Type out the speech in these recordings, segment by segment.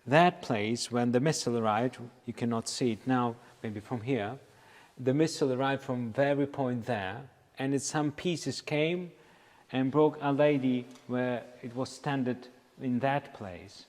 that place, when the missile arrived, you cannot see it now, maybe from here, the missile arrived from very point there, and some pieces came and broke a lady where it was standing in that place.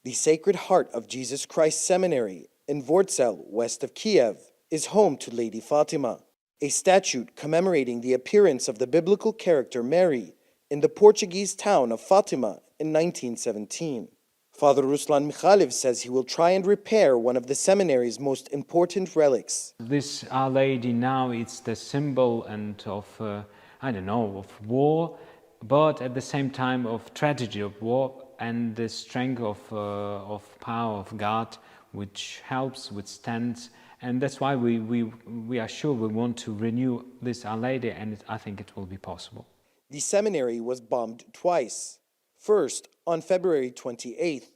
The Sacred Heart of Jesus Christ Seminary in Vorzel, west of Kiev, is home to Lady Fatima, a statute commemorating the appearance of the biblical character Mary in the Portuguese town of Fatima in 1917. Father Ruslan Mikhalev says he will try and repair one of the seminary's most important relics. This Our Lady now, it's the symbol of of war, but at the same time of tragedy of war and the strength of power of God, which helps, withstands, and that's why we are sure we want to renew this Our Lady, and I think it will be possible. The seminary was bombed twice. First on February 28th,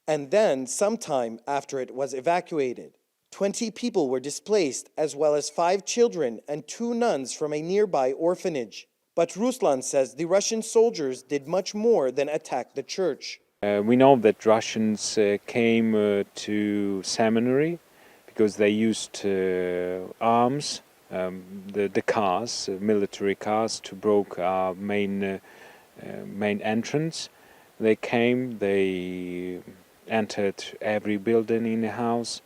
and then sometime after it was evacuated. 20 people were displaced, as well as 5 children and 2 nuns from a nearby orphanage. But Ruslan says the Russian soldiers did much more than attack the church. We know that Russians came to seminary because they used arms, the cars, military cars, to broke our main entrance. They came, they entered every building in the house,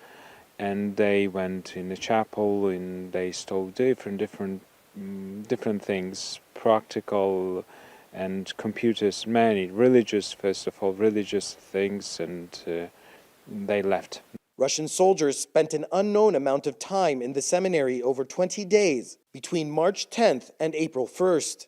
and they went in the chapel, and they stole different things, practical and computers, many religious, first of all, religious things, and they left. Russian soldiers spent an unknown amount of time in the seminary over 20 days between March 10th and April 1st.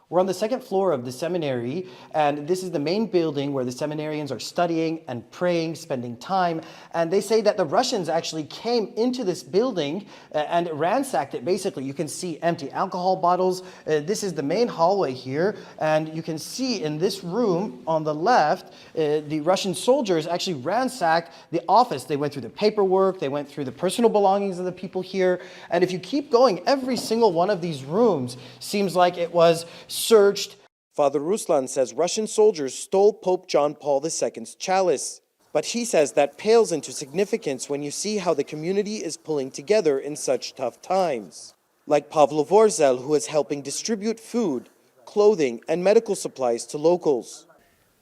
We're on the second floor of the seminary, and this is the main building where the seminarians are studying and praying, spending time. And they say that the Russians actually came into this building and ransacked it. Basically, you can see empty alcohol bottles. This is the main hallway here, and you can see in this room on the left, the Russian soldiers actually ransacked the office. They went through the paperwork, they went through the personal belongings of the people here. And if you keep going, every single one of these rooms seems like it was searched. Father Ruslan says Russian soldiers stole Pope John Paul II's chalice, but he says that pales into significance when you see how the community is pulling together in such tough times. Like Pavlo Vorzel, who is helping distribute food, clothing, and medical supplies to locals.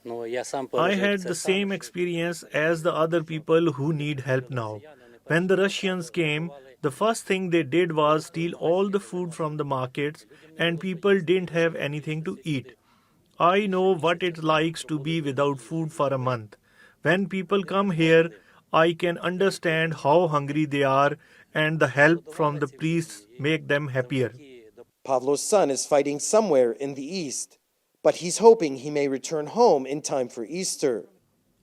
I had the same experience as the other people who need help now. When the Russians came, the first thing they did was steal all the food from the markets, and people didn't have anything to eat. I know what it's like to be without food for a month. When people come here, I can understand how hungry they are, and the help from the priests make them happier. Pavlo's son is fighting somewhere in the east, but he's hoping he may return home in time for Easter.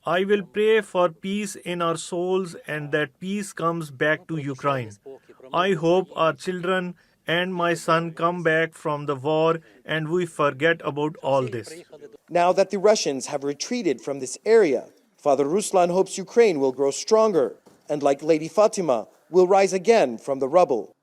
I will pray for peace in our souls and that peace comes back to Ukraine. I hope our children and my son come back from the war and we forget about all this. Now that the Russians have retreated from this area, Father Ruslan hopes Ukraine will grow stronger and, like Lady Fatima, will rise again from the rubble.